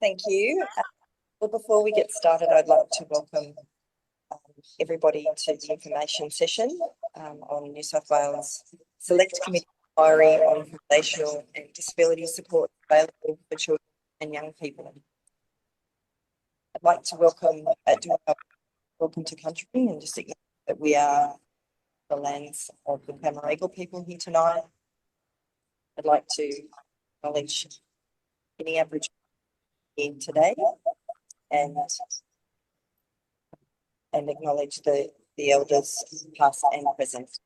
Thank you. Well, before we get started, I'd like to welcome everybody to the information session on New South Wales Select Committee inquiry on relational and disability support available for children and young people. I'd like to welcome to country and just acknowledge that we are the lands of the Camaragal people here tonight. I'd like to acknowledge any Aboriginal here today and acknowledge the elders past and present.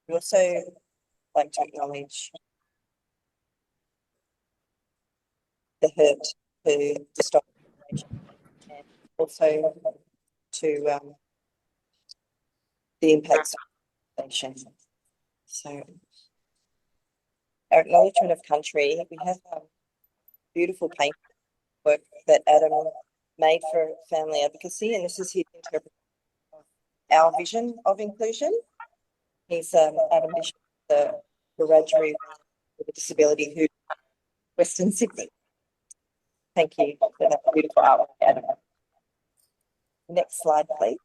We also like to acknowledge the hurt to the stock and also to the impacts of nation. So our acknowledgement of country, we have beautiful paint work that Adam made for family advocacy, and this is his interpretation of our vision of inclusion. He's Adam Bishop, the Wiradjuri with a disability who Western Sydney. Thank you for that beautiful artwork, Adam. Next slide, please.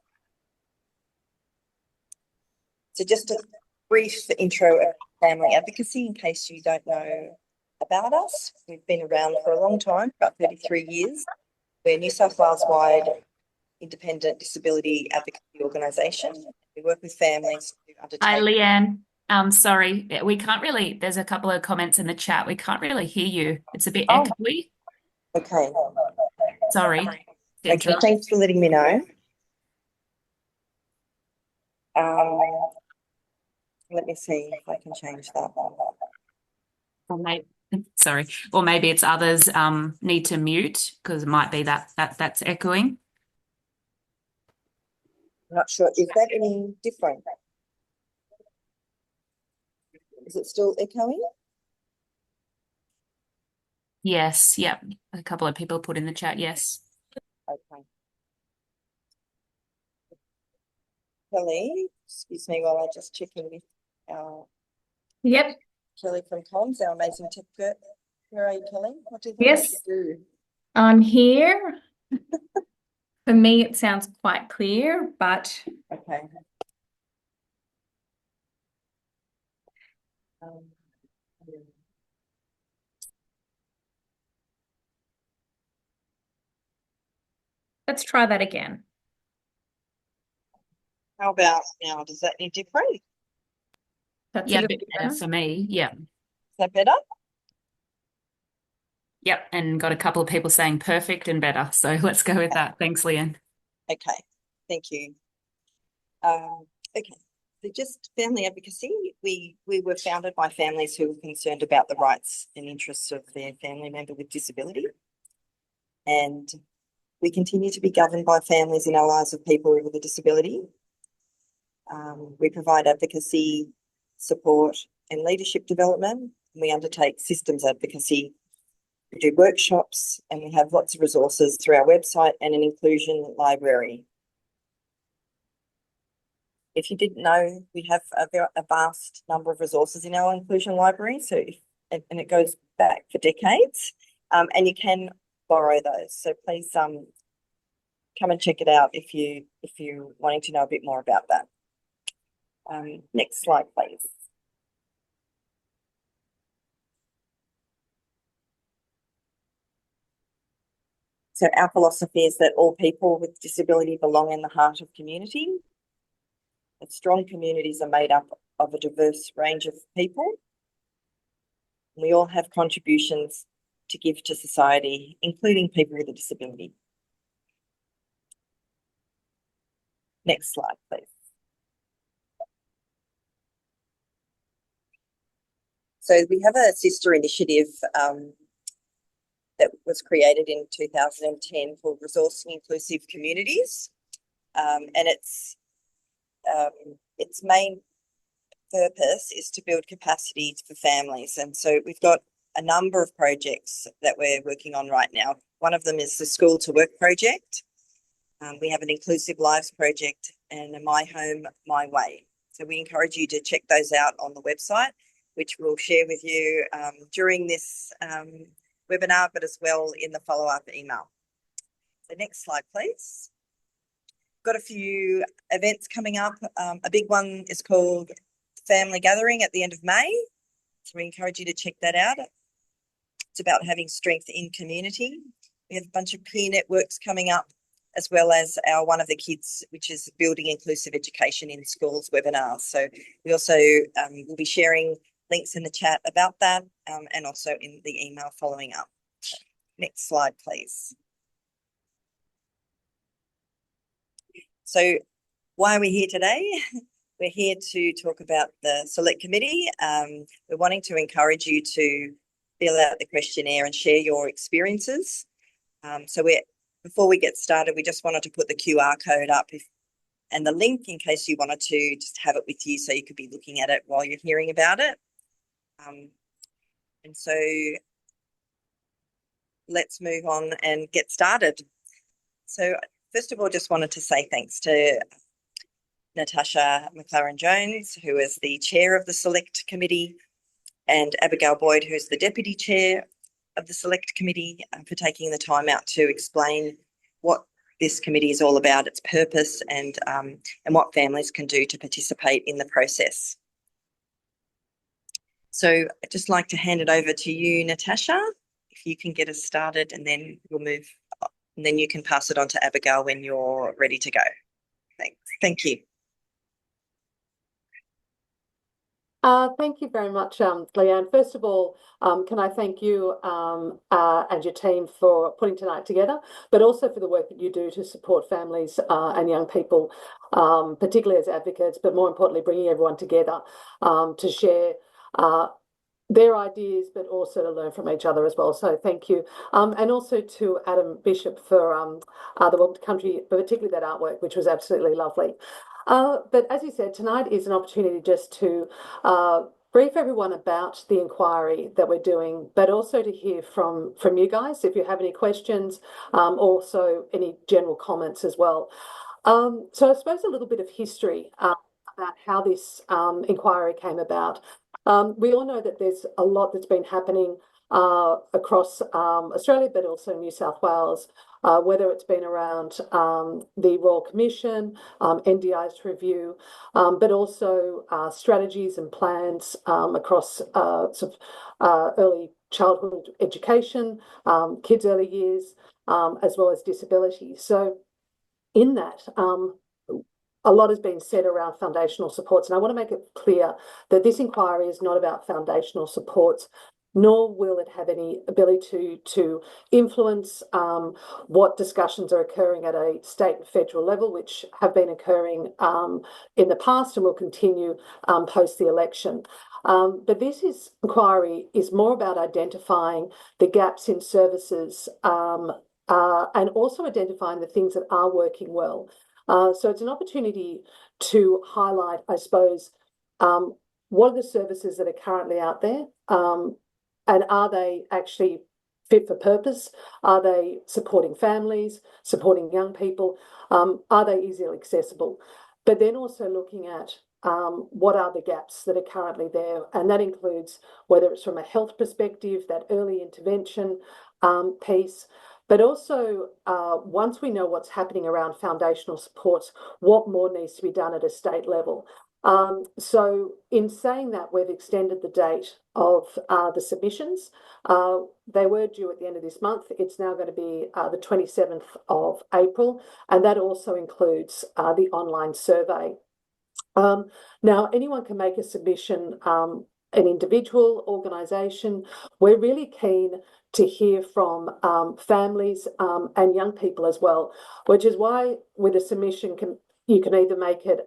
So just a brief intro of family advocacy in case you don't know about us. We've been around for a long time, about 33 years. We're a New South Wales-wide independent disability advocacy organisation. We work with families to undertake... Hi, Leanne. Sorry, we can't really, there's a couple of comments in the chat. We can't really hear you. It's a bit echoey. Okay. Sorry. Okay, thanks for letting me know. Let me see if I can change that one. Or maybe it's others need to mute because it might be that's echoing. I'm not sure. Is that any different? Is it still echoing? Yes, yep. A couple of people put in the chat, yes. Okay. Kelly, excuse me while I just check in with our... Yep. Kelly from Comms, our amazing tech girl. Where are you, Kelly? What do you Yes, do? I'm here. For me, it sounds quite clear, but okay. let's try that again. How about now? Does that need different? That's a little bit better for me. Yeah. Is that better? Yep, and got a couple of people saying perfect and better. So let's go with that. Thanks, Leanne. Okay, thank you. Okay, so just family advocacy. We were founded by families who were concerned about the rights and interests of their family member with disability. And we continue to be governed by families and allies of people with a disability. We provide advocacy, support and leadership development. We undertake systems advocacy. We do workshops and we have lots of resources through our website and an inclusion library. If you didn't know, we have a vast number of resources in our inclusion library. So, and it goes back for decades, and you can borrow those. So please come and check it out if you're wanting to know a bit more about that. Next slide, please. So our philosophy is that all people with disability belong in the heart of community. That strong communities are made up of a diverse range of people. We all have contributions to give to society, including people with a disability. Next slide, please. So we have a sister initiative that was created in 2010 called Resourcing Inclusive Communities, and its main purpose is to build capacity for families. And so we've got a number of projects that we're working on right now. One of them is the School to Work project. We have an Inclusive Lives project and a My Home, My Way. So we encourage you to check those out on the website, which we'll share with you during this webinar, but as well in the follow-up email. The next slide, please. Got a few events coming up. A big one is called Family Gathering at the end of May. So we encourage you to check that out. It's about having strength in community. We have a bunch of peer networks coming up, as well as our One of the Kids, which is Building Inclusive Education in Schools webinar. So we also will be sharing links in the chat about that and also in the email following up. Next slide, please. So why are we here today? We're here to talk about the Select Committee. We're wanting to encourage you to fill out the questionnaire and share your experiences. Before we get started, we just wanted to put the QR code up and the link in case you wanted to just have it with you so you could be looking at it while you're hearing about it. And so let's move on and get started. So first of all, just wanted to say thanks to Natasha Maclaren-Jones, who is the chair of the Select Committee, and Abigail Boyd, who's the deputy chair of the Select Committee, for taking the time out to explain what this committee is all about, its purpose, and what families can do to participate in the process. So I'd just like to hand it over to you, Natasha, if you can get us started, and then we'll move on, and then you can pass it on to Abigail when you're ready to go. Thanks. Thank you. Thank you very much, Leanne. First of all, can I thank you and your team for putting tonight together, but also for the work that you do to support families and young people, particularly as advocates, but more importantly, bringing everyone together to share their ideas, but also to learn from each other as well. So thank you. And also to Adam Bishop for the Welcome to Country, but particularly that artwork, which was absolutely lovely. But as you said, tonight is an opportunity just to brief everyone about the inquiry that we're doing, but also to hear from you guys if you have any questions, also any general comments as well. So I suppose a little bit of history about how this inquiry came about. We all know that there's a lot that's been happening across Australia, but also New South Wales, whether it's been around the Royal Commission, NDI's review, but also strategies and plans across early childhood education, kids' early years, as well as disability. So in that, a lot has been said around foundational supports, and I want to make it clear that this inquiry is not about foundational supports, nor will it have any ability to influence what discussions are occurring at a state and federal level, which have been occurring in the past and will continue post the election. But this inquiry is more about identifying the gaps in services and also identifying the things that are working well. So it's an opportunity to highlight, I suppose, what are the services that are currently out there, and are they actually fit for purpose? Are they supporting families, supporting young people? Are they easily accessible? But then also looking at what are the gaps that are currently there, and that includes whether it's from a health perspective, that early intervention piece, but also once we know what's happening around foundational supports, what more needs to be done at a state level. So in saying that, we've extended the date of the submissions. They were due at the end of this month. It's now going to be the 27th of April, and that also includes the online survey. Now, anyone can make a submission, an individual, organisation. We're really keen to hear from families and young people as well, which is why with a submission you can either make it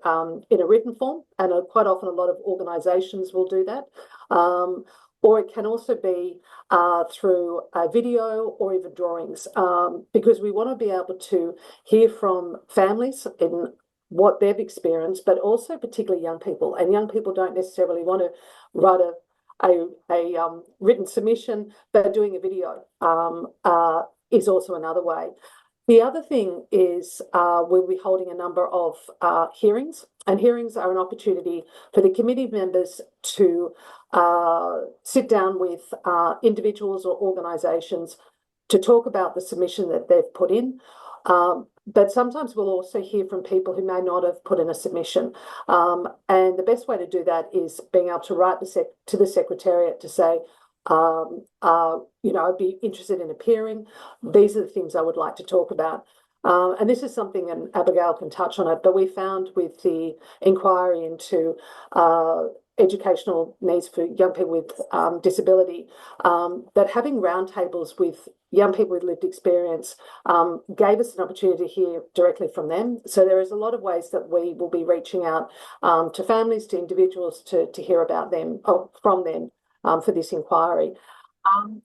in a written form, and quite often a lot of organisations will do that, or it can also be through a video or even drawings, because we want to be able to hear from families in what they've experienced, but also particularly young people. And young people don't necessarily want to write a written submission, but doing a video is also another way. The other thing is we'll be holding a number of hearings And hearings are an opportunity for the committee members to sit down with individuals or organisations to talk about the submission that they've put in. But sometimes we'll also hear from people who may not have put in a submission. And the best way to do that is being able to write to the Secretariat to say, I'd be interested in appearing. These are the things I would like to talk about. And this is something, and Abigail can touch on it, but we found with the inquiry into educational needs for young people with disability, that having roundtables with young people with lived experience gave us an opportunity to hear directly from them. So there is a lot of ways that we will be reaching out to families, to individuals to hear about them, or from them for this inquiry.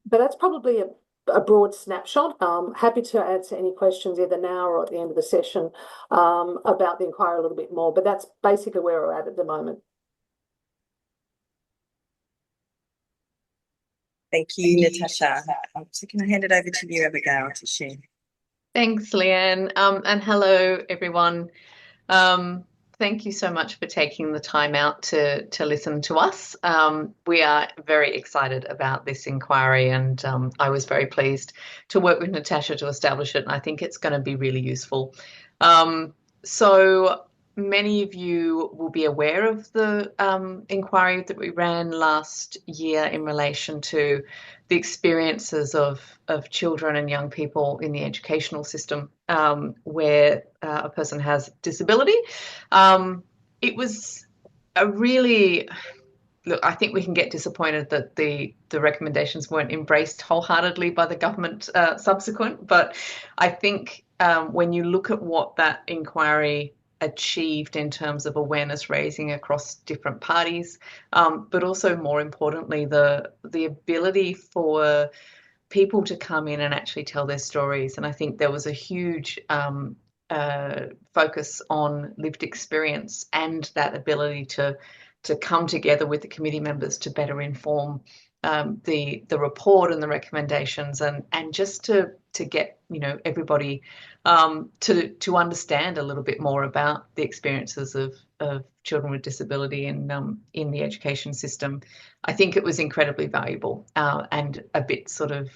But that's probably a broad snapshot. Happy to answer any questions either now or at the end of the session about the inquiry a little bit more, but that's basically where we're at the moment. Thank you, Natasha. So can I hand it over to you, Abigail, to share? Thanks, Leanne. And hello, everyone. Thank you so much for taking the time out to listen to us. We are very excited about this inquiry, and I was very pleased to work with Natasha to establish it, and I think it's going to be really useful. So many of you will be aware of the inquiry that we ran last year in relation to the experiences of children and young people in the educational system where a person has disability. It was a really, look, I think we can get disappointed that the recommendations weren't embraced wholeheartedly by the government subsequent, but I think when you look at what that inquiry achieved in terms of awareness raising across different parties, but also more importantly, the ability for people to come in and actually tell their stories. And I think there was a huge focus on lived experience and that ability to come together with the committee members to better inform the report and the recommendations, and just to get everybody to understand a little bit more about the experiences of children with disability in the education system. I think it was incredibly valuable and a bit sort of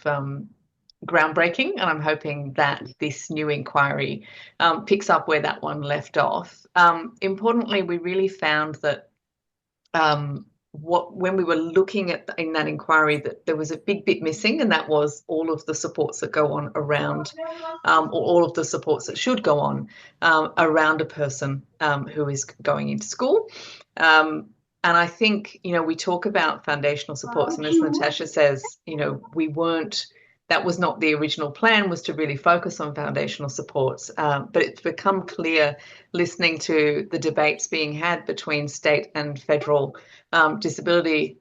groundbreaking, and I'm hoping that this new inquiry picks up where that one left off. Importantly, we really found that when we were looking at in that inquiry, that there was a big bit missing, and that was all of the supports that go on around, or all of the supports that should go on around a person who is going into school. And I think, we talk about foundational supports, and as Natasha says, that was not the original plan, was to really focus on foundational supports. But it's become clear, listening to the debates being had between state and federal disability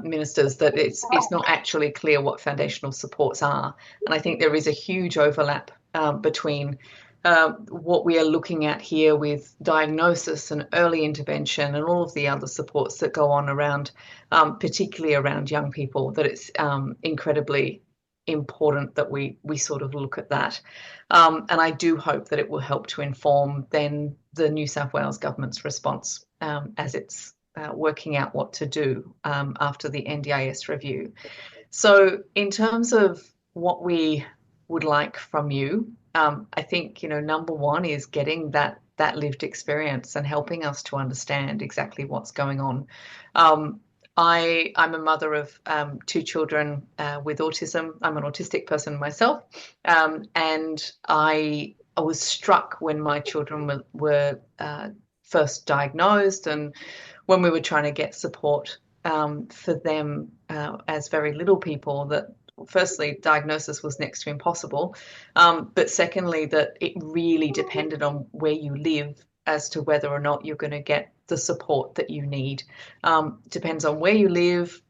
ministers, that it's not actually clear what foundational supports are. And I think there is a huge overlap between what we are looking at here with diagnosis and early intervention and all of the other supports that go on around, particularly around young people, that it's incredibly important that we sort of look at that. And I do hope that it will help to inform then the New South Wales government's response as it's working out what to do after the NDIS review. So in terms of what we would like from you, I think, number one is getting that lived experience and helping us to understand exactly what's going on. I'm a mother of 2 children with autism. I'm an autistic person myself, and I was struck when my children were first diagnosed, and when we were trying to get support for them as very little people, that firstly, diagnosis was next to impossible, but secondly, that it really depended on where you live as to whether or not you're going to get the support that you need. Depends on where you live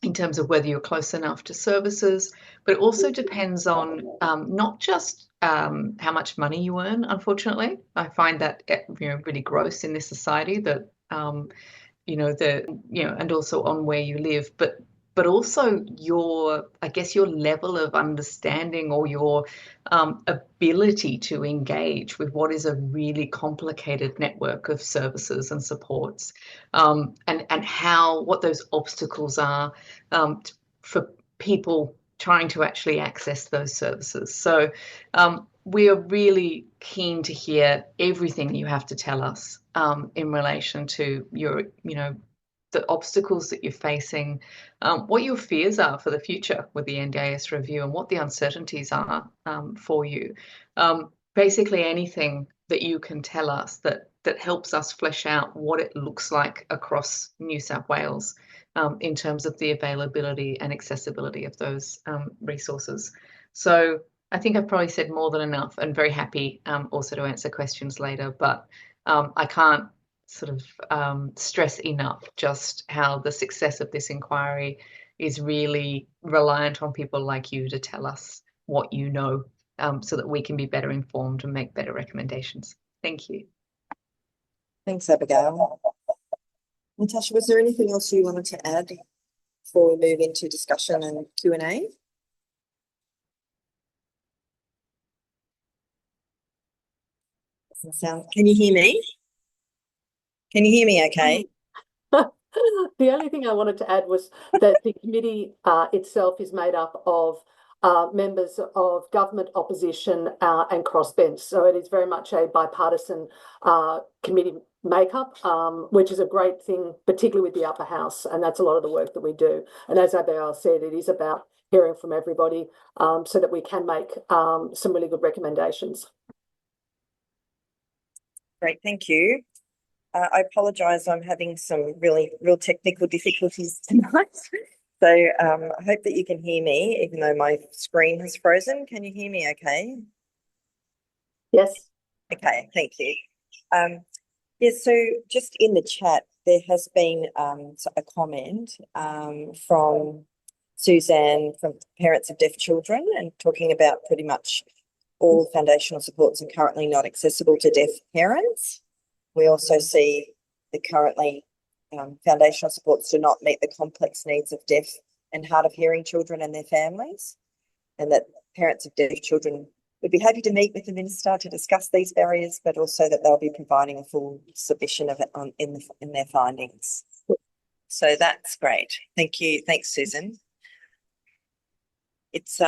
in terms of whether you're close enough to services, but it also depends on not just how much money you earn, unfortunately. I find that really gross in this society, that and also on where you live, but but also I guess your level of understanding or your ability to engage with what is a really complicated network of services and supports, and what those obstacles are for people trying to actually access those services. So we are really keen to hear everything you have to tell us in relation to your, the obstacles that you're facing, what your fears are for the future with the NDIS review, and what the uncertainties are for you. Basically anything that you can tell us that helps us flesh out what it looks like across New South Wales in terms of the availability and accessibility of those resources. So I think I've probably said more than enough, and very happy also to answer questions later, but I can't sort of stress enough just how the success of this inquiry is really reliant on people like you to tell us what you know, so that we can be better informed and make better recommendations. Thank you. Thanks, Abigail. Natasha, was there anything else you wanted to add before we move into discussion and Q&A? Doesn't sound. Can you hear me? Can you hear me okay? The only thing I wanted to add was that the committee itself is made up of members of government, opposition and crossbench. So it is very much a bipartisan committee makeup, which is a great thing, particularly with the upper house. And that's a lot of the work that we do. And as Abigail said, it is about hearing from everybody so that we can make some really good recommendations. Great, thank you. I apologise, I'm having some real technical difficulties tonight. So I hope that you can hear me, even though my screen has frozen. Can you hear me okay? Yes. Okay, thank you. Yes, so just in the chat, there has been a comment from Suzanne from Parents of Deaf Children, and talking about pretty much all foundational supports are currently not accessible to deaf parents. We also see that currently foundational supports do not meet the complex needs of deaf and hard of hearing children and their families, and that parents of deaf children would be happy to meet with the Minister to discuss these barriers, but also that they'll be providing a full submission of it in their findings. So that's great. Thank you. Thanks, Susan. It's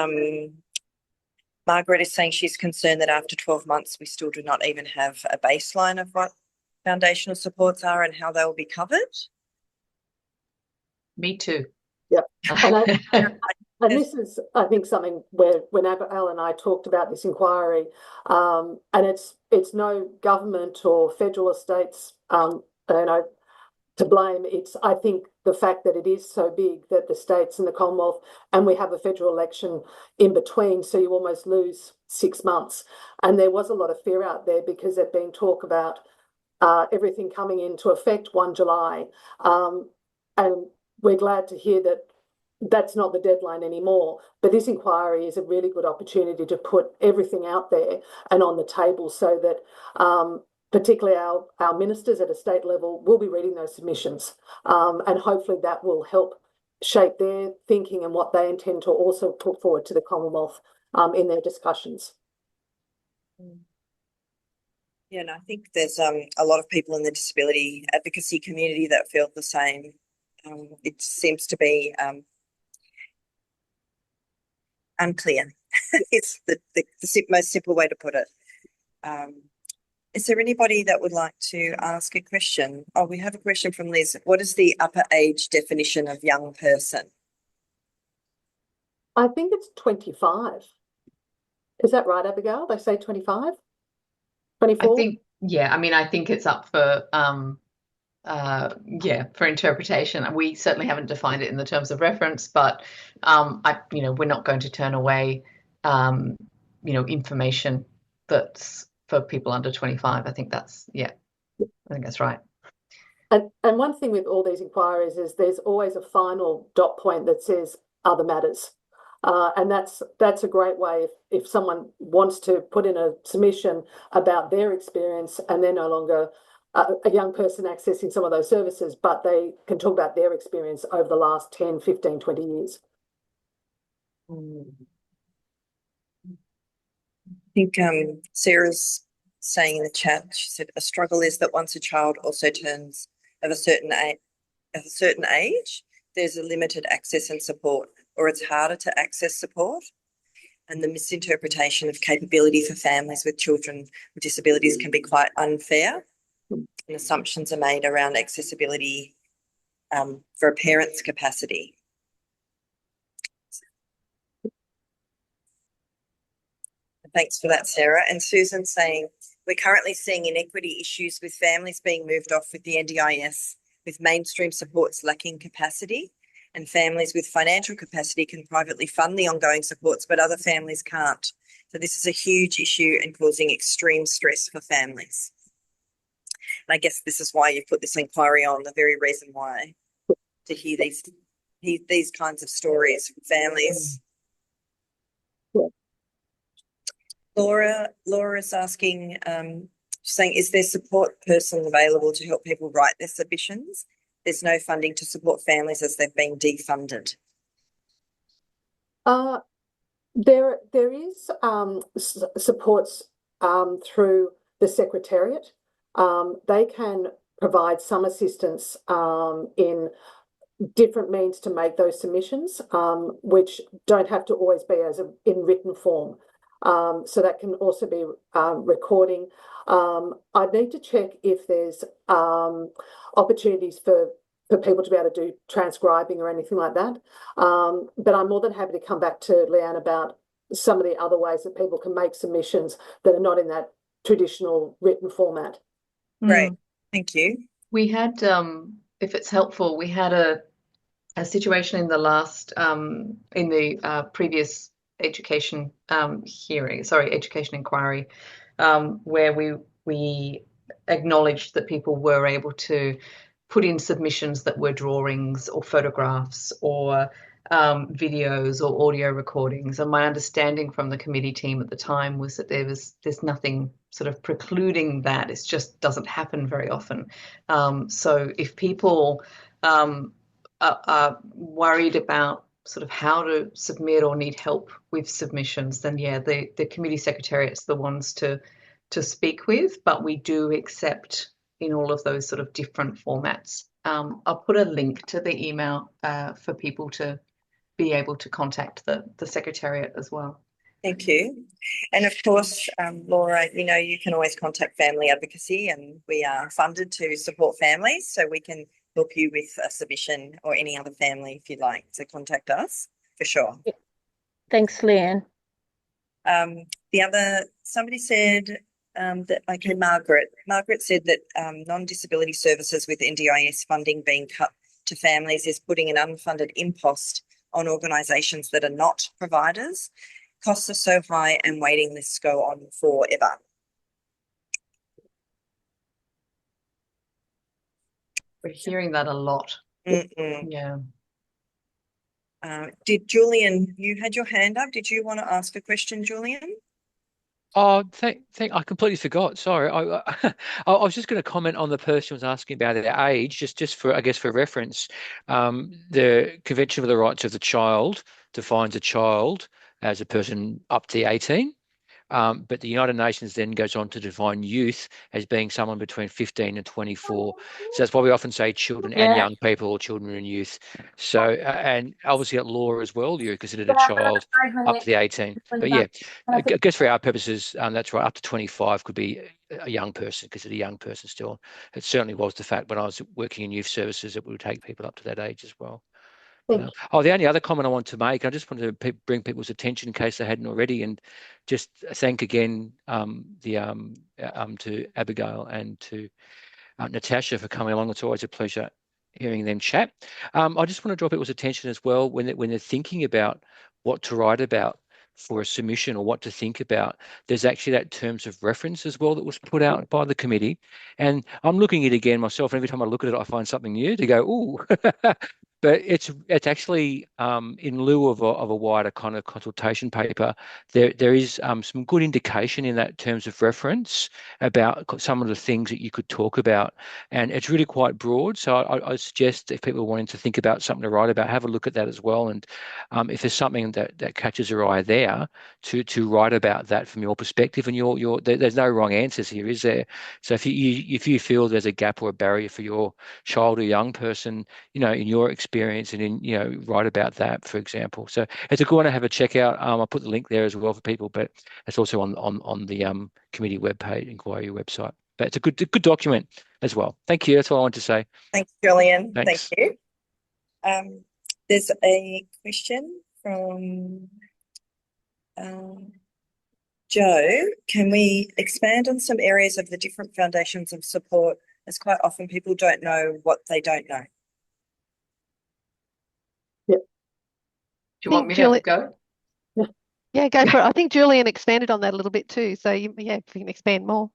Margaret is saying she's concerned that after 12 months, we still do not even have a baseline of what foundational supports are and how they will be covered. Me too. Yep. And this is, I think, something where when Abigail and I talked about this inquiry, and it's no government or federal or states, to blame. It's, I think, the fact that it is so big that the states and the Commonwealth, and we have a federal election in between, so you almost lose 6 months. And there was a lot of fear out there because there'd been talk about everything coming into effect 1 July. And we're glad to hear that that's not the deadline anymore. But this inquiry is a really good opportunity to put everything out there and on the table, so that particularly our ministers at a state level will be reading those submissions. And hopefully that will help shape their thinking and what they intend to also put forward to the Commonwealth in their discussions. Yeah, and I think there's a lot of people in the disability advocacy community that feel the same. It seems to be unclear. It's the most simple way to put it. Is there anybody that would like to ask a question? Oh, we have a question from Liz. What is the upper age definition of young person? I think it's 25. Is that right, Abigail? They say 25? 24? I think it's up for for interpretation. We certainly haven't defined it in the terms of reference, but we're not going to turn away information that's for people under 25. I think that's right. And one thing with all these inquiries is there's always a final dot point that says other matters. And that's a great way if someone wants to put in a submission about their experience and they're no longer a young person accessing some of those services, but they can talk about their experience over the last 10, 15, 20 years. I think Sarah's saying in the chat, she said, a struggle is that once a child also turns of a certain age, there's a limited access and support, or it's harder to access support. And the misinterpretation of capability for families with children with disabilities can be quite unfair. And assumptions are made around accessibility for a parent's capacity. Thanks for that, Sarah. And Susan's saying, we're currently seeing inequity issues with families being moved off with the NDIS, with mainstream supports lacking capacity, and families with financial capacity can privately fund the ongoing supports, but other families can't. So this is a huge issue and causing extreme stress for families. And I guess this is why you've put this inquiry on, the very reason why, to hear these kinds of stories from families. Laura's asking, saying, is there support person available to help people write their submissions? There's no funding to support families as they've been defunded. There is supports through the Secretariat. They can provide some assistance in different means to make those submissions, which don't have to always be in written form. So that can also be recording. I need to check if there's opportunities for people to be able to do transcribing or anything like that. But I'm more than happy to come back to Leanne about some of the other ways that people can make submissions that are not in that traditional written format. Great, thank you. We had, if it's helpful, we had a situation in the last, in the previous education education inquiry, where we acknowledged that people were able to put in submissions that were drawings or photographs or videos or audio recordings. And my understanding from the committee team at the time was that there's nothing sort of precluding that. It just doesn't happen very often. So if people are worried about sort of how to submit or need help with submissions, then yeah, the committee secretariat's the ones to speak with, but we do accept in all of those sort of different formats. I'll put a link to the email for people to be able to contact the secretariat as well. Thank you. And of course, Laura, you can always contact Family Advocacy, and we are funded to support families, so we can help you with a submission or any other family if you'd like to contact us, for sure. Thanks, Leanne. Somebody said that, okay, Margaret said that non-disability services with NDIS funding being cut to families is putting an unfunded impost on organisations that are not providers. Costs are so high and waiting lists go on forever. We're hearing that a lot. Yeah. Did Julian, you had your hand up. Did you want to ask a question, Julian? Oh, I completely forgot. Sorry, I was just going to comment on the person who was asking about their age, just for, I guess, for reference. The Convention for the Rights of the Child defines a child as a person up to 18. But the United Nations then goes on to define youth as being someone between 15 and 24. So that's why we often say children and young people, or children and youth. So, and obviously at law as well, you're considered a child up to the 18. But yeah, I guess for our purposes, that's right, up to 25 could be a young person, considered a young person still. It certainly was the fact when I was working in youth services that we would take people up to that age as well. The only other comment I want to make, I just wanted to bring people's attention in case they hadn't already, and just thank again to Abigail and to Natasha for coming along. It's always a pleasure hearing them chat. I just want to draw people's attention as well when they're thinking about what to write about for a submission or what to think about. There's actually that terms of reference as well that was put out by the committee, and I'm looking at it again myself, and every time I look at it I find something new to go, ooh. but it's actually in lieu of a wider kind of consultation paper. There is some good indication in that terms of reference about some of the things that you could talk about, and it's really quite broad. So I suggest if people are wanting to think about something to write about, have a look at that as well. And if there's something that catches your eye there, to write about that from your perspective. And there's no wrong answers here, is there? So if you feel there's a gap or a barrier for your child or young person, in your experience, and write about that, for example. So it's a good one to have a check out. I'll put the link there as well for people, but it's also on the committee webpage, inquiry website. But it's a good document as well. Thank you. That's all I want to say. Thanks, Julian. Thanks. Thank you. There's a question from Joe. Can we expand on some areas of the different foundations of support, as quite often people don't know what they don't know? Do you want me to have a go? Yeah, go for it. I think Julian expanded on that a little bit too. So if you can expand more.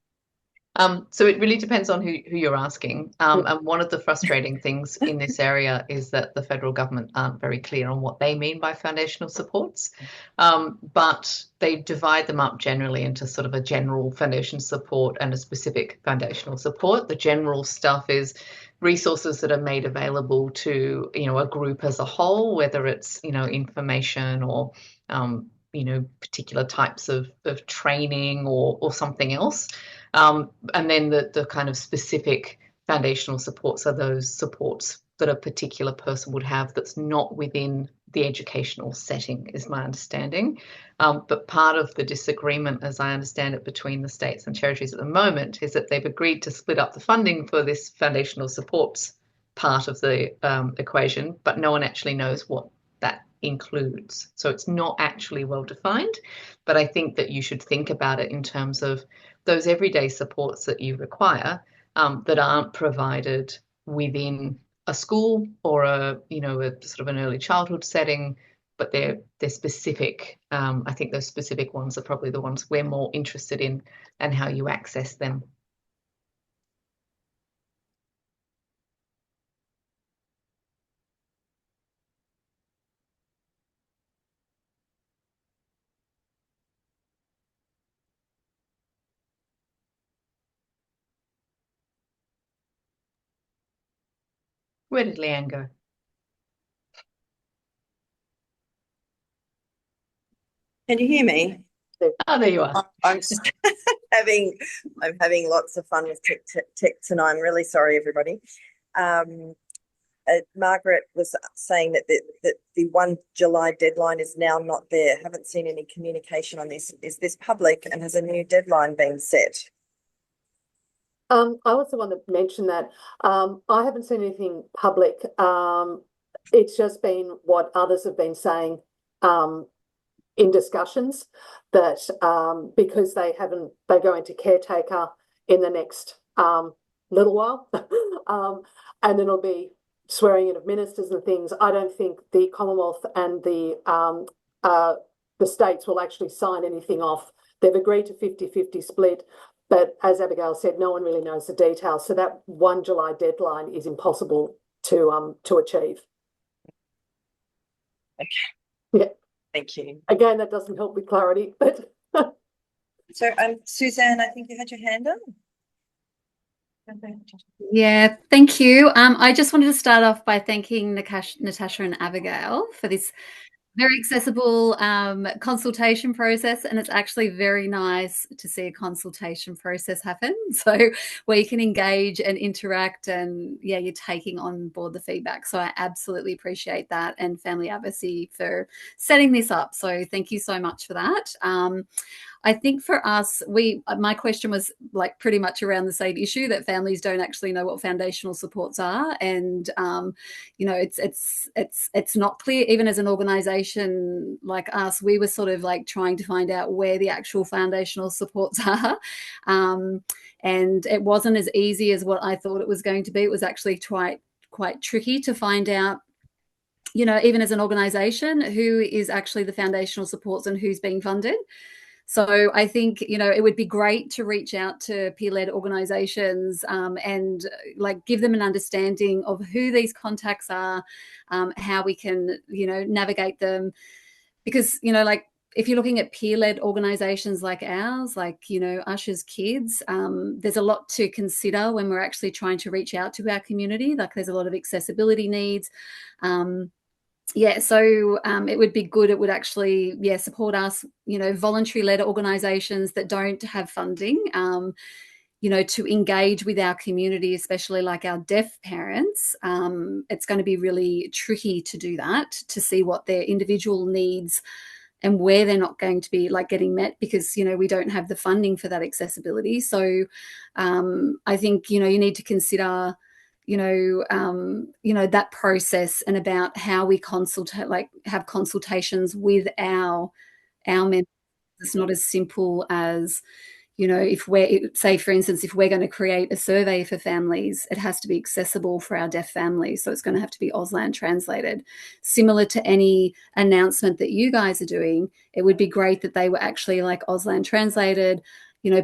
So it really depends on who you're asking. And one of the frustrating things in this area is that the federal government aren't very clear on what they mean by foundational supports. But they divide them up generally into sort of a general foundation support and a specific foundational support. The general stuff is resources that are made available to, a group as a whole, whether it's, information or, particular types of training or something else. And then the kind of specific foundational supports are those supports that a particular person would have that's not within the educational setting, is my understanding. But part of the disagreement, as I understand it, between the states and territories at the moment is that they've agreed to split up the funding for this foundational supports part of the equation, but no one actually knows what that includes. So it's not actually well defined, but I think that you should think about it in terms of those everyday supports that you require that aren't provided within a school or a sort of an early childhood setting, but they're specific. I think those specific ones are probably the ones we're more interested in and how you access them. Where did Leanne go? Can you hear me? Oh, there you are. I'm just having lots of fun with tech tonight. I'm really sorry, everybody. Margaret was saying that the 1 July deadline is now not there. Haven't seen any communication on this. Is this public, and has a new deadline been set? I was the one that mentioned that. I haven't seen anything public. It's just been what others have been saying in discussions, that because they go into caretaker in the next little while, and then it'll be swearing in of ministers and things. I don't think the Commonwealth and the states will actually sign anything off. They've agreed to 50-50 split, but as Abigail said, no one really knows the details. So that 1 July deadline is impossible to achieve. Okay. Yeah. Thank you. Again, that doesn't help with clarity, but so Suzanne, I think you had your hand up. Yeah, thank you. I just wanted to start off by thanking Natasha and Abigail for this very accessible consultation process, and it's actually very nice to see a consultation process happen, so where you can engage and interact, and you're taking on board the feedback. So I absolutely appreciate that, and Family Advocacy for setting this up. So thank you so much for that. I think for us, my question was like pretty much around the same issue, that families don't actually know what foundational supports are, and it's not clear. Even as an organisation like us, we were sort of like trying to find out where the actual foundational supports are, and it wasn't as easy as what I thought it was going to be. It was actually quite tricky to find out, even as an organisation, who is actually the foundational supports and who's being funded. So I think, it would be great to reach out to peer-led organisations and like give them an understanding of who these contacts are, how we can, navigate them. Because, like if you're looking at peer-led organisations like ours, like, Usher's Kids, there's a lot to consider when we're actually trying to reach out to our community. Like there's a lot of accessibility needs. So it would be good. It would actually, support us, voluntary-led organisations that don't have funding, to engage with our community, especially like our deaf parents. It's going to be really tricky to do that, to see what their individual needs and where they're not going to be like getting met, because, we don't have the funding for that accessibility. So I think, you need to consider that process and about how we have consultations with our members. It's not as simple as, if say, for instance, if we're going to create a survey for families, it has to be accessible for our deaf families. So it's going to have to be Auslan translated. Similar to any announcement that you guys are doing, it would be great that they were actually like Auslan translated,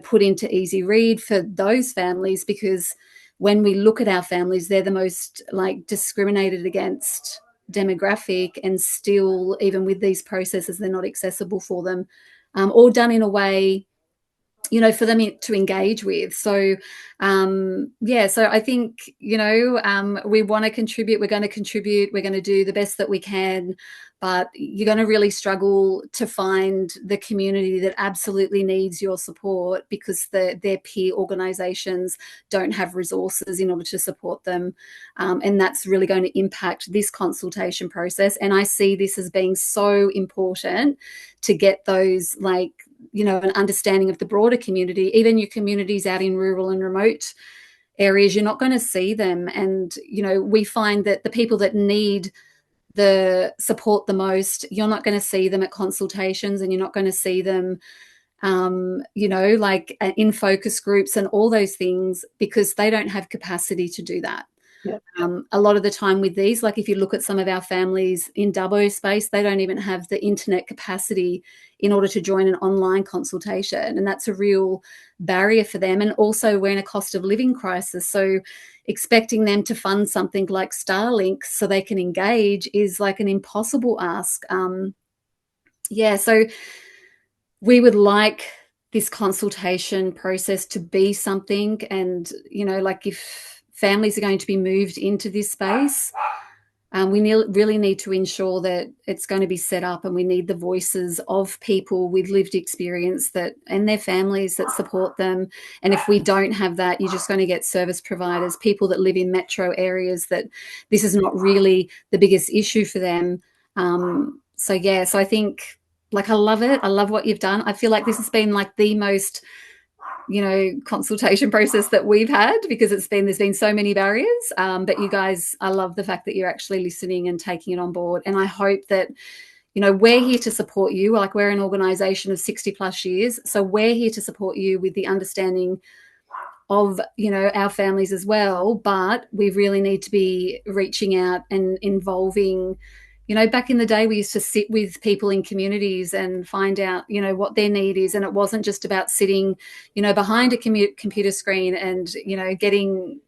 put into easy read for those families, because when we look at our families, they're the most like discriminated against demographic, and still, even with these processes, they're not accessible for them, or done in a way, for them to engage with. So, so I think, we want to contribute. We're going to contribute. We're going to do the best that we can, but you're going to really struggle to find the community that absolutely needs your support, because their peer organisations don't have resources in order to support them. And that's really going to impact this consultation process. And I see this as being so important to get those an understanding of the broader community. Even your communities out in rural and remote areas, you're not going to see them. And, we find that the people that need the support the most, you're not going to see them at consultations, and you're not going to see them, in focus groups and all those things, because they don't have capacity to do that. Yeah. A lot of the time with these, like if you look at some of our families in Dubbo space, they don't even have the internet capacity in order to join an online consultation. And that's a real barrier for them. And also we're in a cost of living crisis. So expecting them to fund something like Starlink so they can engage is like an impossible ask. So we would like this consultation process to be something, and, if families are going to be moved into this space, we really need to ensure that it's going to be set up, and we need the voices of people with lived experience and their families that support them. And if we don't have that, you're just going to get service providers, people that live in metro areas, that this is not really the biggest issue for them. So I think, I love it. I love what you've done. I feel like this has been like the most consultation process that we've had, because there's been so many barriers, but you guys, I love the fact that you're actually listening and taking it on board. And I hope that, we're here to support you. Like, we're an organisation of 60 plus years, so we're here to support you with the understanding of, our families as well. But we really need to be reaching out and involving. Back in the day, we used to sit with people in communities and find out, what their need is. And it wasn't just about sitting, behind a computer screen and, getting,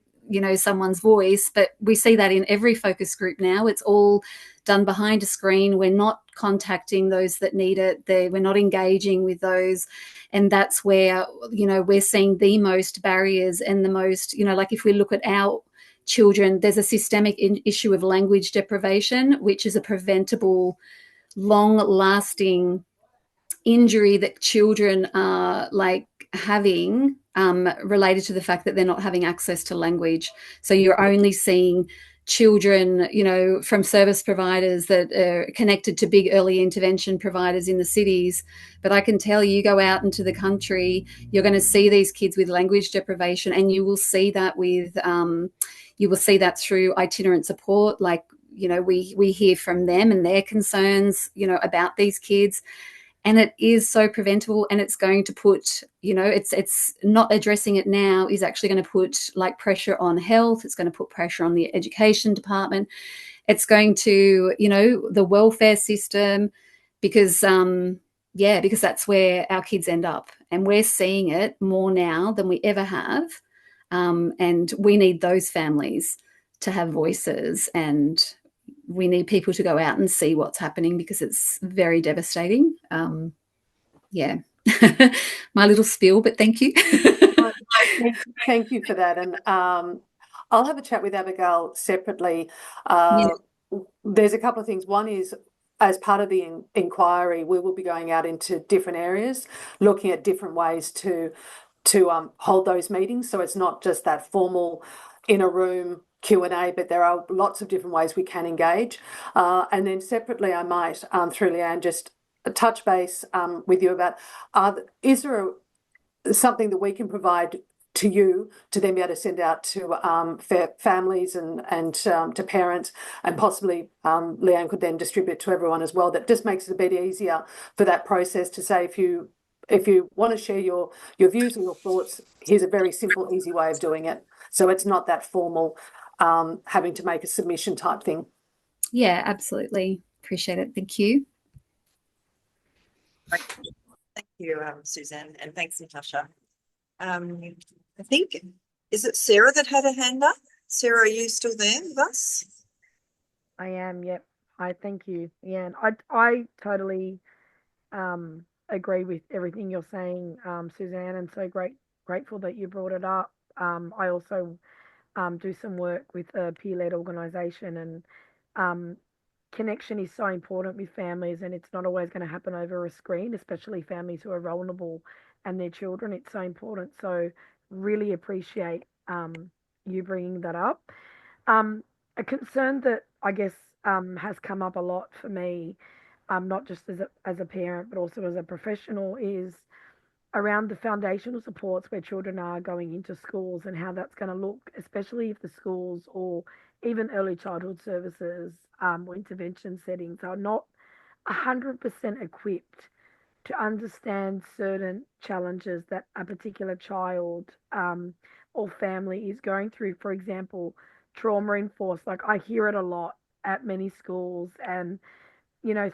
someone's voice. But we see that in every focus group now. It's all done behind a screen. We're not contacting those that need it. We're not engaging with those. And that's where, we're seeing the most barriers and the most, if we look at our children, there's a systemic issue of language deprivation, which is a preventable, long-lasting injury that children are having, related to the fact that they're not having access to language. So you're only seeing children, from service providers that are connected to big early intervention providers in the cities. But I can tell you, go out into the country, you're going to see these kids with language deprivation, and you will see that through itinerant support. We hear from them and their concerns, about these kids. And it is so preventable, and it's going to put, it's not addressing it now is actually going to put pressure on health. It's going to put pressure on the education department. It's going to, the welfare system, because, yeah, because that's where our kids end up. And we're seeing it more now than we ever have. And we need those families to have voices, and we need people to go out and see what's happening because it's very devastating. Yeah, my little spiel, but thank you. Thank you for that. And I'll have a chat with Abigail separately. Yeah. There's a couple of things. One is, as part of the inquiry, we will be going out into different areas, looking at different ways to hold those meetings. So it's not just that formal in a room Q&A, but there are lots of different ways we can engage. And then separately, I might, through Leanne, just touch base with you about, is there something that we can provide to you to then be able to send out to families and to parents, and possibly Leanne could then distribute to everyone as well. That just makes it a bit easier for that process to say, if you want to share your views and your thoughts, here's a very simple, easy way of doing it. So it's not that formal, having to make a submission type thing. Yeah, absolutely. Appreciate it. Thank you. Thank you, Suzanne, and thanks, Natasha. I think, is it Sarah that had her hand up? Sarah, are you still there with us? I am, yep. I thank you, Leanne. I totally agree with everything you're saying, Suzanne, and so grateful that you brought it up. I also do some work with a peer-led organisation, and connection is so important with families, and it's not always going to happen over a screen, especially families who are vulnerable and their children. It's so important. So really appreciate you bringing that up. A concern that I guess has come up a lot for me, not just as a parent, but also as a professional, is around the foundational supports where children are going into schools and how that's going to look, especially if the schools or even early childhood services or intervention settings are not 100% equipped to understand certain challenges that a particular child or family is going through. For example, trauma enforced. Like, I hear it a lot at many schools and,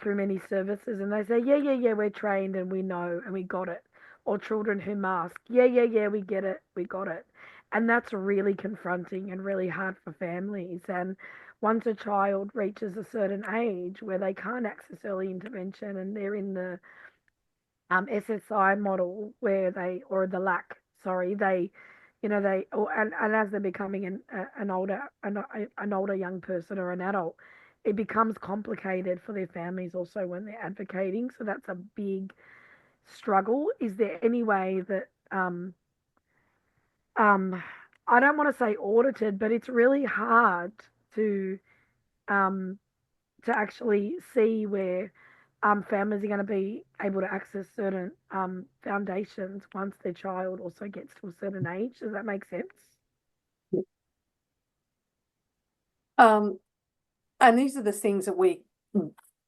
through many services, and they say, yeah, we're trained and we know and we got it. Or children who mask, yeah, we get it, we got it. And that's really confronting and really hard for families. And once a child reaches a certain age where they can't access early intervention and they're in the SSI model where or the lack, sorry, and as they're becoming an older young person or an adult, it becomes complicated for their families also when they're advocating. So that's a big struggle. Is there any way that I don't want to say audited, but it's really hard to um, actually see where families are going to be able to access certain foundations once their child also gets to a certain age. Does that make sense? And these are the things that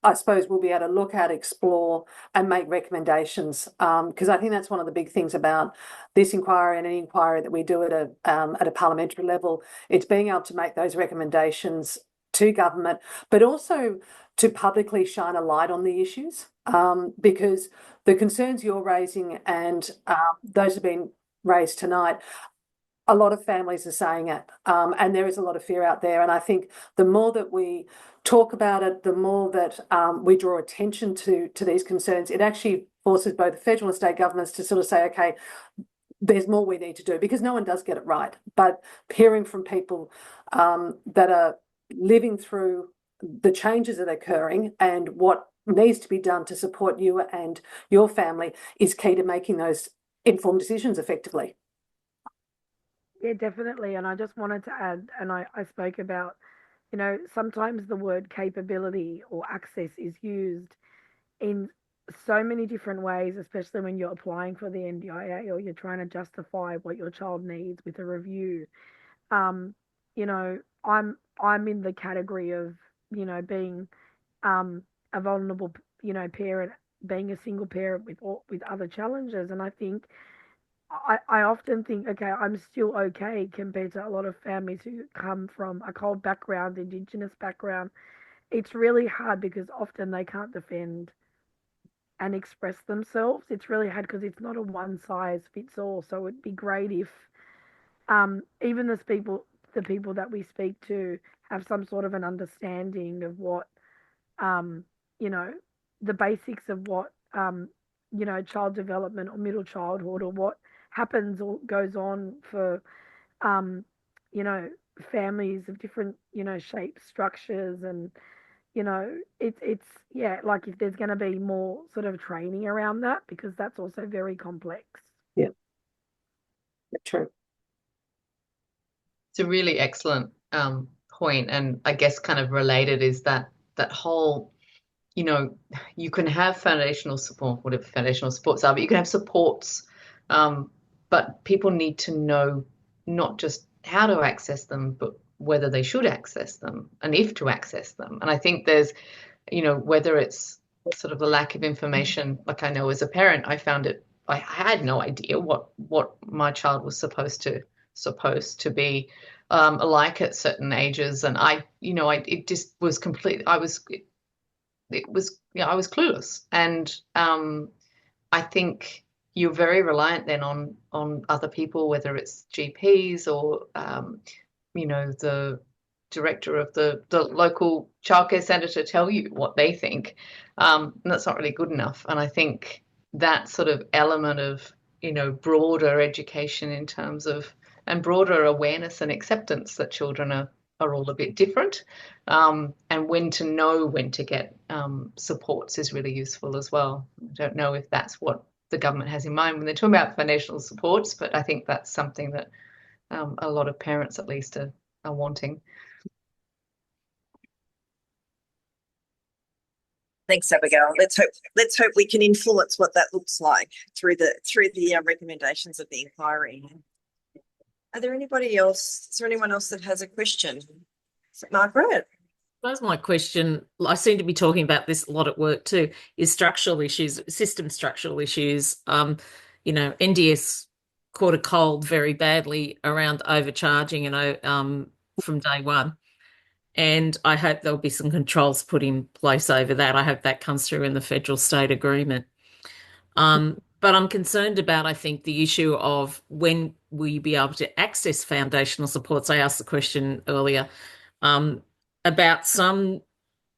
I suppose we'll be able to look at, explore, and make recommendations. Because I think that's one of the big things about this inquiry and any inquiry that we do at a parliamentary level. It's being able to make those recommendations to government, but also to publicly shine a light on the issues. Because the concerns you're raising and those have been raised tonight, a lot of families are saying it, and there is a lot of fear out there. And I think the more that we talk about it, the more that we draw attention to these concerns, it actually forces both federal and state governments to sort of say, okay, there's more we need to do, because no one does get it right. But hearing from people that are living through the changes that are occurring and what needs to be done to support you and your family is key to making those informed decisions effectively. Yeah, definitely. And I just wanted to add, and I spoke about, sometimes the word capability or access is used in so many different ways, especially when you're applying for the NDIA or you're trying to justify what your child needs with a review. Um, I'm in the category of, being a vulnerable, parent, being a single parent with other challenges. And I think I often think, okay, I'm still okay compared to a lot of families who come from a cold background, Indigenous background. It's really hard because often they can't defend and express themselves. It's really hard because it's not a one size fits all. So it'd be great if even the people that we speak to have some sort of an understanding of what, you know, the basics of what, you know, child development or middle childhood, or what happens or goes on for, you know, families of different, you know, shapes, structures, and, you know, it's yeah, like if there's going to be more sort of training around that, because that's also very complex. Yeah, true. It's a really excellent point, and I guess kind of related is that whole, you know, you can have foundational support, whatever foundational supports are, but you can have supports, but people need to know not just how to access them, but whether they should access them and if to access them. And I think there's, you know, whether it's sort of the lack of information, like I know as a parent, I had no idea what my child was supposed to be like at certain ages, and it just was complete. I was clueless, and I think you're very reliant then on other people, whether it's GPs or the director of the local childcare centre, to tell you what they think. And that's not really good enough. And I think that sort of element of, broader education in terms of, and broader awareness and acceptance that children are all a bit different, and when to get supports is really useful as well. I don't know if that's what the government has in mind when they're talking about foundational supports, but I think that's something that a lot of parents at least are wanting. Thanks, Abigail. Let's hope we can influence what that looks like through the recommendations of the inquiry. Are there anybody else? Is there anyone else that has a question? Margaret? That's my question. I seem to be talking about this a lot at work too, is structural issues, system structural issues. NDS caught a cold very badly around overcharging and from day one. And I hope there'll be some controls put in place over that. I hope that comes through in the federal state agreement. But I'm concerned about, I think, the issue of when will you be able to access foundational supports. I asked the question earlier about some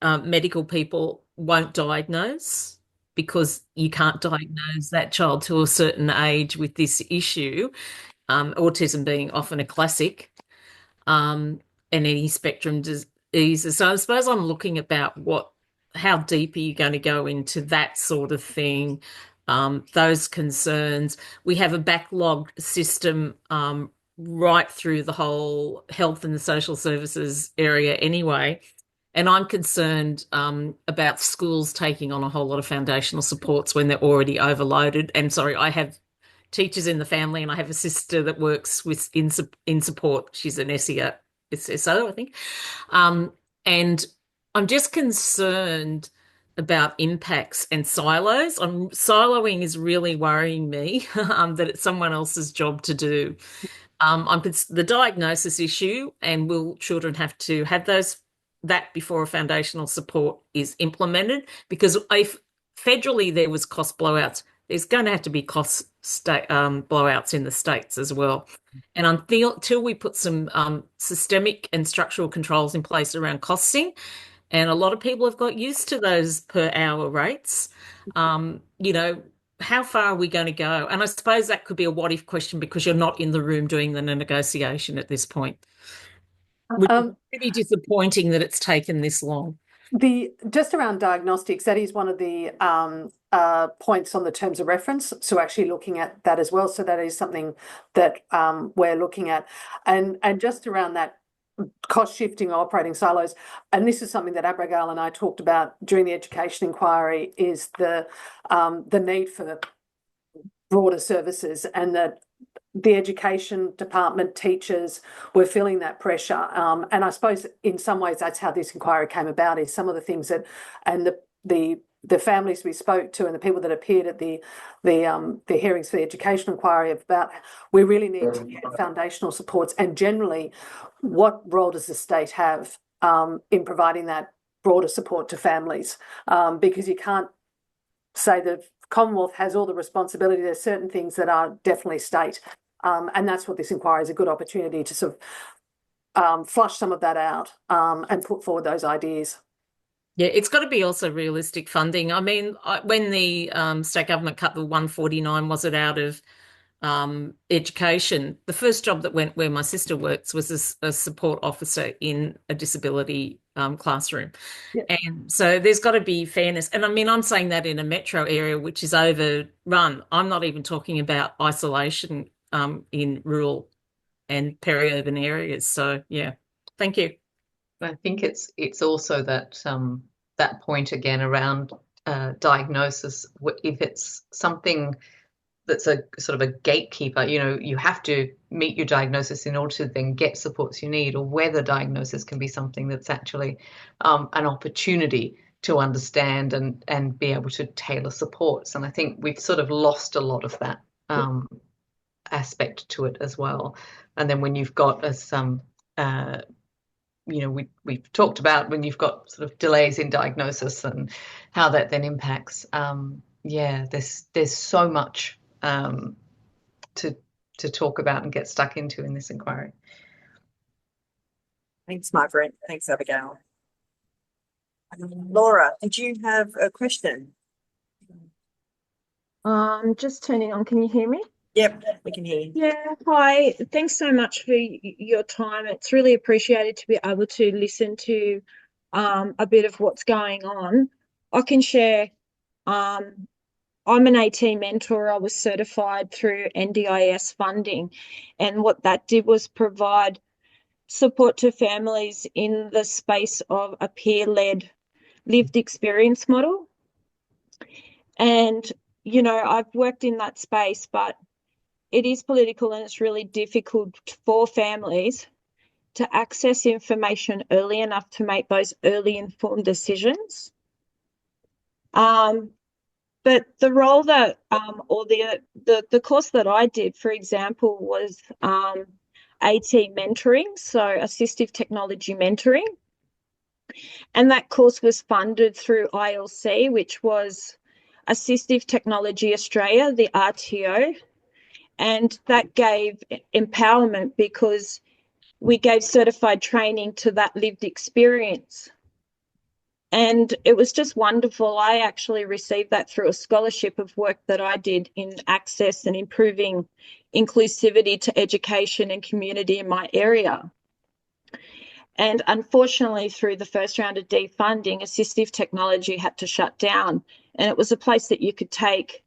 medical people won't diagnose because you can't diagnose that child to a certain age with this issue, autism being often a classic, and any spectrum diseases. So I suppose I'm looking about how deep are you going to go into that sort of thing, those concerns. We have a backlogged system right through the whole health and the social services area anyway. And I'm concerned about schools taking on a whole lot of foundational supports when they're already overloaded. And sorry, I have teachers in the family, and I have a sister that works in support. She's an SEO, I think. And I'm just concerned about impacts and silos. Siloing is really worrying me, that it's someone else's job to do. The diagnosis issue, and will children have to have that before a foundational support is implemented? Because if federally there was cost blowouts, there's going to have to be cost blowouts in the states as well. And until we put some systemic and structural controls in place around costing, and a lot of people have got used to those per hour rates, how far are we going to go? And I suppose that could be a what if question, because you're not in the room doing the negotiation at this point. Which is pretty disappointing that it's taken this long. Just around diagnostics, that is one of the points on the terms of reference. So actually looking at that as well. So that is something that we're looking at, and just around that cost shifting or operating silos. And this is something that Abigail and I talked about during the education inquiry, is the need for the broader services, and that the education department, teachers were feeling that pressure. And I suppose in some ways that's how this inquiry came about, is some of the things that, and the families we spoke to and the people that appeared at the hearings for the education inquiry, about we really need to get foundational supports, and generally what role does the state have in providing that broader support to families, because you can't say the Commonwealth has all the responsibility. There's certain things that are definitely state. And that's what this inquiry is, a good opportunity to sort of flush some of that out and put forward those ideas. Yeah, it's got to be also realistic funding. I mean, when the state government cut the 149, was it out of education? The first job that went where my sister works was a support officer in a disability classroom. Yep. And so there's got to be fairness. And I mean, I'm saying that in a metro area, which is overrun. I'm not even talking about isolation in rural and peri-urban areas. So, yeah, thank you. I think it's also that that point again around diagnosis. If it's something that's a sort of a gatekeeper, you have to meet your diagnosis in order to then get supports you need, or whether diagnosis can be something that's actually an opportunity to understand and be able to tailor supports. And I think we've sort of lost a lot of that aspect to it as well. And then when you've got we've talked about when you've got sort of delays in diagnosis and how that then impacts. There's so much to talk about and get stuck into in this inquiry. Thanks, Margaret. Thanks, Abigail. Laura, did you have a question? Just turning on. Can you hear me? Yep, we can hear you. Yeah, hi. Thanks so much for your time. It's really appreciated to be able to listen to a bit of what's going on. I can share, I'm an AT mentor. I was certified through NDIS funding, and what that did was provide support to families in the space of a peer-led lived experience model. And, I've worked in that space, but it is political and it's really difficult for families to access information early enough to make those early informed decisions. But the role that, or the course that I did, for example, was AT mentoring, so assistive technology mentoring. And that course was funded through ILC, which was Assistive Technology Australia, the RTO. And that gave empowerment because we gave certified training to that lived experience. And it was just wonderful. I actually received that through a scholarship of work that I did in access and improving inclusivity to education and community in my area. And unfortunately, through the first round of defunding, assistive technology had to shut down. And it was a place that you could take,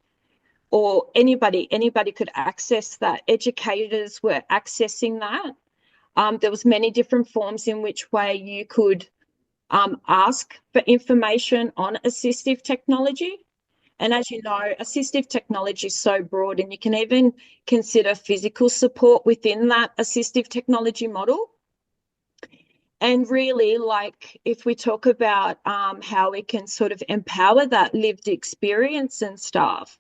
or anybody could access that. Educators were accessing that. There was many different forms in which way you could ask for information on assistive technology. And as you know, assistive technology is so broad, and you can even consider physical support within that assistive technology model. And really, like, if we talk about how we can sort of empower that lived experience and stuff,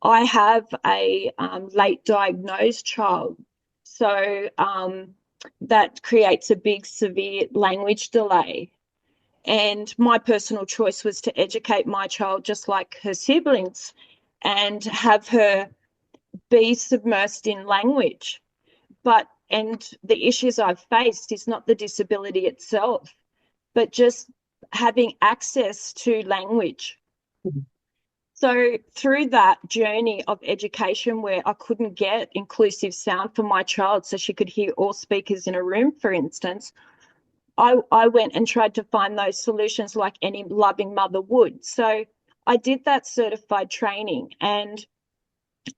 I have a late diagnosed child. So that creates a big severe language delay. And my personal choice was to educate my child just like her siblings and have her be submersed in language. And the issues I've faced is not the disability itself, but just having access to language. Mm-hmm. So through that journey of education where I couldn't get inclusive sound for my child so she could hear all speakers in a room, for instance, I went and tried to find those solutions like any loving mother would. So I did that certified training, and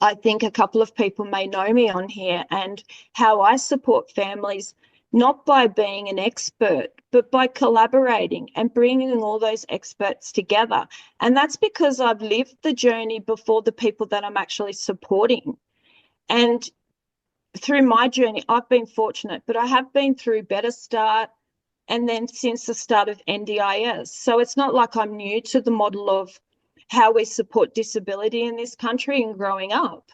I think a couple of people may know me on here and how I support families, not by being an expert, but by collaborating and bringing all those experts together. And that's because I've lived the journey before the people that I'm actually supporting. And through my journey, I've been fortunate, but I have been through Better Start and then since the start of NDIS. So it's not like I'm new to the model of how we support disability in this country and growing up.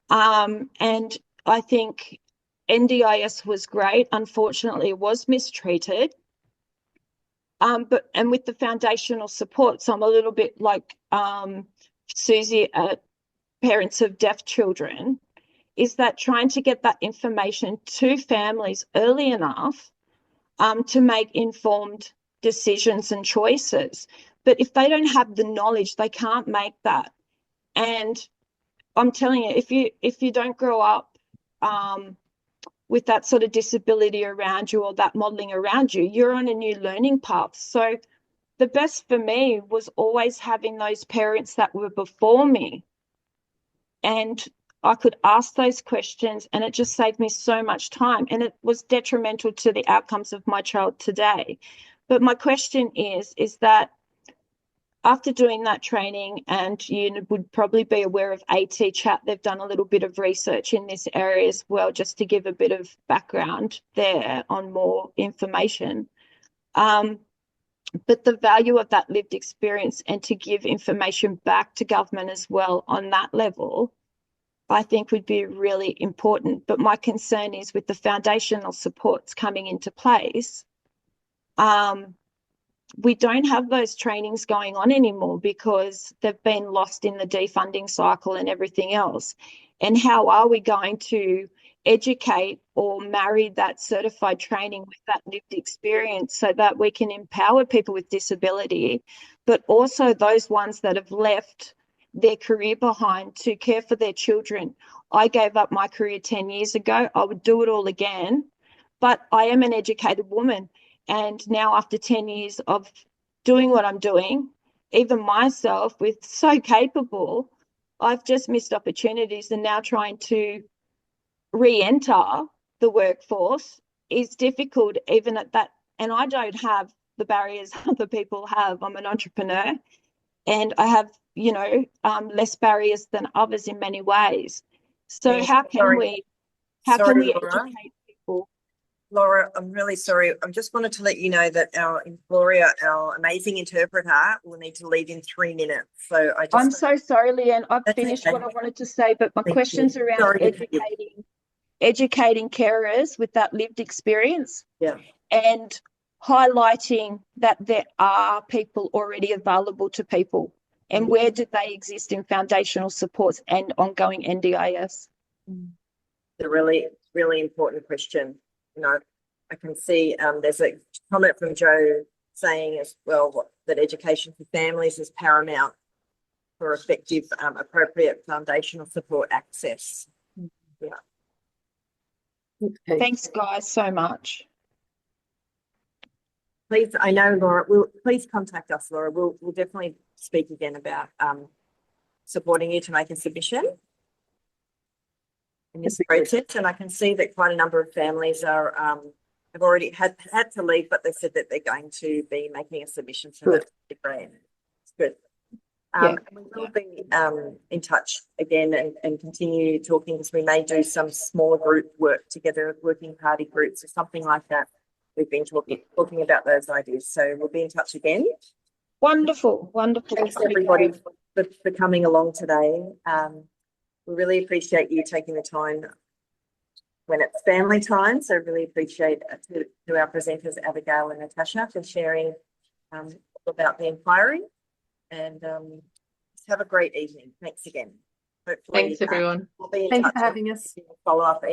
And I think NDIS was great. Unfortunately, it was mistreated. and with the foundational supports, I'm a little bit like Susie at Parents of Deaf Children, is that trying to get that information to families early enough to make informed decisions and choices. But if they don't have the knowledge, they can't make that. And I'm telling you, if you don't grow up with that sort of disability around you or that modelling around you, you're on a new learning path. So the best for me was always having those parents that were before me, and I could ask those questions, and it just saved me so much time, and it was detrimental to the outcomes of my child today. But my question is that after doing that training, and you would probably be aware of AT Chat, they've done a little bit of research in this area as well, just to give a bit of background there on more information. But the value of that lived experience and to give information back to government as well on that level, I think would be really important. But my concern is with the foundational supports coming into place, we don't have those trainings going on anymore because they've been lost in the defunding cycle and everything else. And how are we going to educate or marry that certified training with that lived experience so that we can empower people with disability, but also those ones that have left their career behind to care for their children? I gave up my career 10 years ago. I would do it all again, but I am an educated woman. And now after 10 years of doing what I'm doing, even myself with so capable, I've just missed opportunities, and now trying to re-enter the workforce is difficult even at that. And I don't have the barriers other people have. I'm an entrepreneur and I have, less barriers than others in many ways. So Yeah, how can we Laura. educate people? Laura, I'm really sorry. I just wanted to let you know that our employer, our amazing interpreter, will need to leave in 3 minutes. So I'm so sorry, Leanne. I've That's finished okay. what I wanted to say, but my Thank question's you. around Sorry. educating carers with that lived experience. Yeah. And highlighting that there are people already available to people, and where do they exist in foundational supports and ongoing NDIS? It's a really, really important question. I can see there's a comment from Joe saying as well that education for families is paramount for effective, appropriate foundational support access. Yeah. Okay. Thanks, guys, so much. Please, I know, Laura, please contact us, Laura. We'll definitely speak again about supporting you to make a submission in this process. And I can see that quite a number of families are have already had to leave, but they said that they're going to be making a submission. So that's great. It's good. We will be in touch again and continue talking, because we may do some smaller group work together, working party groups or something like that. We've been talking about those ideas. So we'll be in touch again. Wonderful, wonderful. Thanks everybody for coming along today. We really appreciate you taking the time when it's family time. So really appreciate to our presenters, Abigail and Natasha, for sharing about the inquiry. And have a great evening. Thanks again. Hopefully, Thanks, everyone. We'll be in Thanks touch for having us. Follow up.